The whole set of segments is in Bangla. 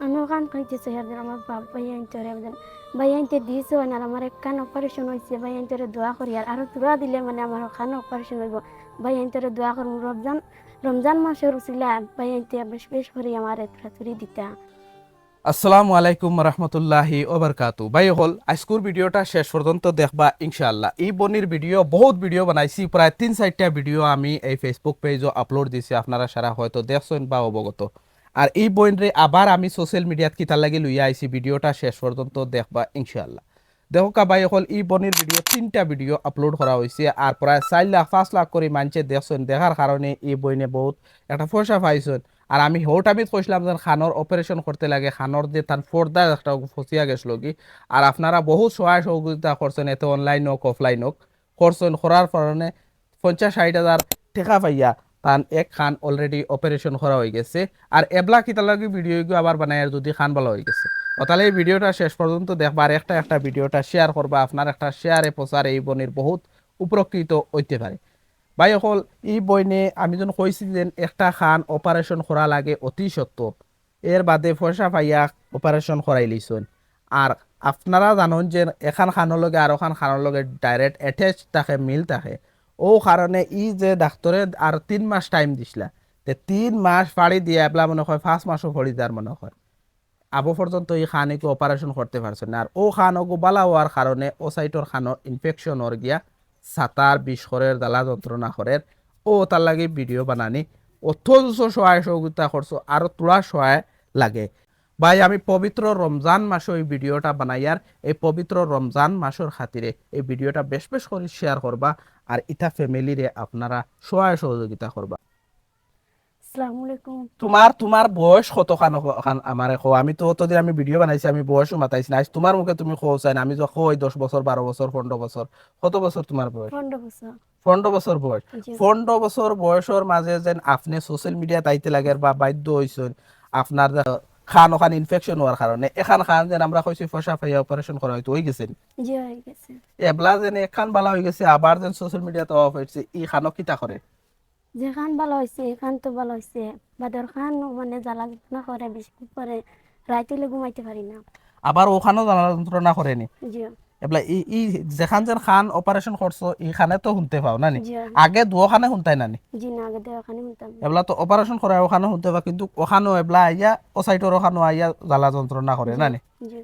আমি ওখান খাইতেছি একদিন আমার বাপ ভাই আনতে ভাই আনতে দিয়েছে আর আমার এক কান অপারেশন হয়েছে ভাই আনতে দোয়া করি আর আরো দোয়া দিলে মানে আমার ওখানে অপারেশন হইব ভাই আনতে দোয়া করুন রমজান রমজান মাসের উচিলা ভাই আনতে বেশ বেশ করে আমার তুরি দিতা। আসসালামু আলাইকুম রহমতুল্লাহি ওবরকাতু ভাই হল আজকুর ভিডিওটা শেষ পর্যন্ত দেখবা ইনশাআল্লাহ। এই বনির ভিডিও বহুত ভিডিও বানাইছি, প্রায় 3-4টা ভিডিও আমি এই ফেসবুক পেজও আপলোড দিছি, আপনারা সারা হয়তো দেখছেন বা অবগত। আর এই বইনরে আবার আমি সোশ্যাল মিডিয়াত কিতার লাগি লইয়া আইছি, ভিডিওটা শেষ পর্যন্ত দেখবা ইনশাআল্লাহ। দেখো ভাই হল এই বনির ভিডিও 3টা ভিডিও আপলোড করা হয়েছে আর প্রায় 4 লাখ 5 লাখ করে মানুষে দেখছেন, দেখার কারণে এই বইনে বহুত একটা পয়সা পাইছেন। আর আমি হোট আমি কইছিলাম যে খানোর অপারেশন করতে লাগে, খানোর যে তার পর্দা একটা ফসিয়া গেছিল কি। আর আপনারা বহুত সহায় সহযোগিতা করছেন, এতে অনলাইন হোক অফলাইন হোক করছেন, করার কারণে 50-60 হাজার টাকা পাইয়া তান এক খান অলরেডি অপারেশন করা হয়ে গেছে। আর এবলা কিতা লাগে ভিডিও আবার বানায় যদি খান ভালো হয়ে গেছে। তাহলে এই ভিডিওটা শেষ পর্যন্ত দেখবা আর একটা একটা ভিডিওটা শেয়ার করবা, আপনার একটা শেয়ারে প্রচার এই বনির বহুত উপকৃত হইতে পারে। ভাই অকল এই বইনে আমি যখন কইছি যে একটা খান অপারেশন করা লাগে অতি সত্য, এর বাদে পয়সা পাইয়া অপারেশন করাই লিছুন। আর আপনারা জানুন যে এখান খানোর লগে আর ওখান খানোর লগে ডাইরেক্ট অ্যাটাচ থাকে, মিল থাকে। ও কারণে ই যে ডাক্তরে আর 3 মাস টাইম দিছিলা, 3 মাস পাড়ি দিয়ে এবলা মনে হয় 5 মাসও পড়ি যার মনে হয় আবো পর্যন্ত এই খানিকে অপারেশন করতে পারছে না। আর ও খান ওগো বালা হওয়ার কারণে ও সাইটর খানো ইনফেকশন ওর গিয়া সাতার বিষ করের জ্বালা যন্ত্রণা করের। ও তার লাগে ভিডিও বানানি অথচ সহায় সহযোগিতা করছো আরো তোলা সহায় লাগে। ভাই আমি পবিত্র রমজান মাসে এই ভিডিওটা বানাইয়ার, এই পবিত্র রমজান মাসের খাতিরে এই ভিডিওটা বেশ বেশ করে শেয়ার করবা আর ইটা ফ্যামিলিরে আপনারা সহায় সহযোগিতা করবা। আসসালামু আলাইকুম। তোমার তোমার বয়স কত খান আমার কো, আমি তো অতদিন আমি ভিডিও বানাইছি, আমি বয়সও মাতাইছি না, আজ তোমার মুখে তুমি খো চাই না, আমি তো কই 10 বছর 12 বছর 15 বছর। কত বছর তোমার বয়স? 15 বছর। 15 বছর বয়স। জি। 15 বছর বয়সের মাঝে যেন আপনি সোশ্যাল মিডিয়া তাইতে লাগে বা বাধ্য হয়েছেন আপনার খান ওখান ইনফেকশন হওয়ার কারণে, এখান খান যেন আমরা কইছি ফসা ফাইয়া অপারেশন করা হয়তো হয়ে গেছেন, জি হয়ে গেছে। এবলা যেন এখান বালা হয়ে গেছে আবার যেন সোশ্যাল মিডিয়াতে অফ হয়েছে, ই খানো কিতা করে? যেখান ভালো হয়েছে এখান তো ভালো হয়েছে বাদর খান মানে জ্বালা যন্ত্রণা করে বেশি করে রাইতে ঘুমাইতে পারি না। আবার ওখানেও জ্বালা যন্ত্রণা করেনি? জি। এবলা ই ই যেখান যেন খান অপারেশন করছো ইখানে তো শুনতে পাও না নি? জি। আগে দুখানে শুনতাই না নি? জি না আগে দেওয়াখানে শুনতাম। এবলা তো অপারেশন করা ওখানে শুনতে পাও, কিন্তু ওখানেও এবলা আইয়া ও সাইটর ওখানেও আইয়া জ্বালা যন্ত্রণা করে জি। না নি? জি।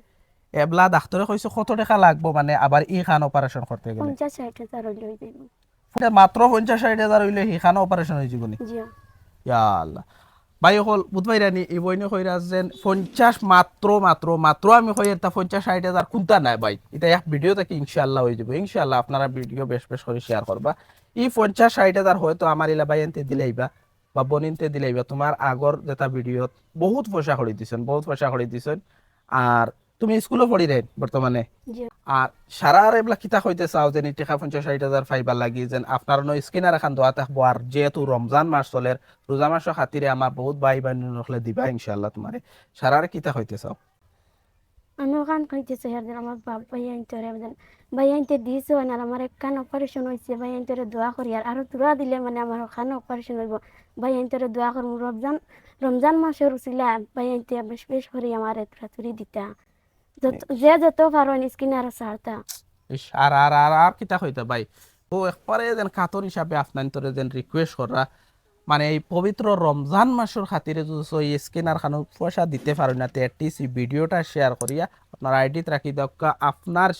এবলা ডাক্তারে কইছে কত টাকা লাগবো মানে আবার ই খান অপারেশন করতে গেলে? 50-60 হাজার হইলে হয়ে যাইব। মাত্র 50-60 হাজার হইলে সেখানে অপারেশন হয়ে যাব নি? জি। ইয়া আল্লাহ। ভাই হল বুধবাই রানি এই বইনে কইরা যেন 50 মাত্র মাত্র মাত্র আমি কই এটা 50-60 হাজার কোনটা নাই ভাই, এটা এক ভিডিও থেকে ইনশাআল্লাহ হয়ে যাবে। ইনশাআল্লাহ আপনারা ভিডিও বেশ বেশ করে শেয়ার করবা। এই 50-60 হাজার হয়তো আমার ইলা ভাই এনতে দিলাইবা বা বনিনতে দিলাইবা, তোমার আগর যেটা ভিডিওত বহুত পয়সা করে দিছেন, বহুত পয়সা করে দিছেন। আর তুমি স্কুলও পড়ি রে বর্তমানে। জি। আর সারা আর এগুলা কিতা হইতে চাও যে টাকা 50-60 হাজার ফাইবার লাগি যেন আপনার স্কিনার এখন দোয়া থাকবো। আর যেহেতু রমজান মাস চলে, রোজা মাসের খাতিরে আমার বহুত ভাই বোন নখলে দিবা ইনশাআল্লাহ তোমারে। সারা আর কিতা হইতে চাও? আমি ওখান খাইতেছি একদিন আমার বাপ ভাই আনতে ভাই আনতে দিয়েছে আর আমার এক কান অপারেশন হয়েছে ভাই আনতে দোয়া করি আর আরো দোয়া দিলে মানে আমার ওখানে অপারেশন হইব ভাই আনতে দোয়া করুন রমজান রমজান মাসের উচিলা ভাই আনতে বেশ বেশ করে আমার তুরি দিতা যে যত পারো স্কিন আরো সারতা। ইস, আর আর আর আর কিতা হইতা ভাই। তো একবারে যেন কাতর হিসাবে আপনার তোরে যেন রিকোয়েস্ট করা, মানে এই পবিত্র রমজান মাসের খাতিরে যদি এই স্ক্যানার খানো পয়সা দিতে পারেন না, তো অ্যাটলিস্ট এই ভিডিওটা শেয়ার করিয়া আপনার আইডিত রাখি দক্কা, আপনার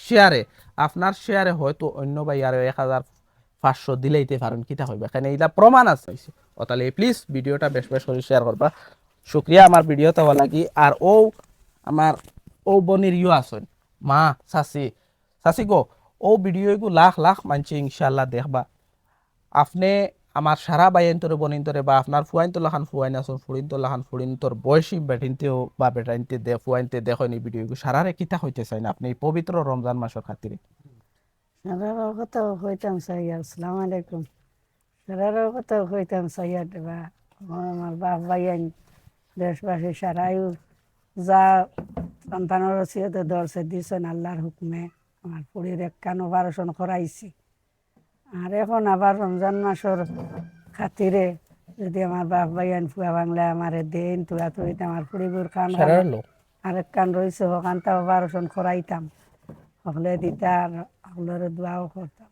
শেয়ারে হয়তো অন্য ভাই আরো 1500 দিলেইতে পারেন, কিতা হইবে এখানে এইটা প্রমাণ আছে। ও তাহলে প্লিজ ভিডিওটা বেশ বেশ করে শেয়ার করবা। শুক্রিয়া আমার ভিডিওতে হওয়া লাগি। আর ও আমার ও বনির ইউ আসেন মা চাচি চাচি গো, ও ভিডিও লাখ লাখ মানছে ইনশাল্লাহ দেখবা। আপনি আমার সারা বাইন্তরে বনিন্তরে বা আপনার ফুয়াইন্তলা খান ফুয়াইন আসুন, ফুড়িন্তলা খান ফুড়িন্তর বয়সী বেটিনতেও বা বেটাইনতে ফুয়াইনতে দেখেন এই ভিডিও সারারে কিতা হইতে চাই না আপনি এই পবিত্র রমজান মাসের খাতিরে? সারার কথা হইতাম সাইয়া আসসালামু আলাইকুম। সারার কথা হইতাম সাইয়া দেবা আমার বাপ ভাইয়ান দেশবাসী সারায়ু যা সন্তানের রসিয়তে দর্শে দিছেন আল্লাহর হুকুমে আমার পুরীর এক কান অপারেশন করাইছি। আর এখন আবার রমজান মাসের খাতিরে যদি আমার বাপ ভাইয়ান ফুয়া বাংলায় আমারে দেন তুয়া তুই আমার ফুড়িগুর কান সারার লোক আরেক কান রইছে হকান তাও 12 খরাইতাম হকলে দিতা আর হকলের দোয়াও করতাম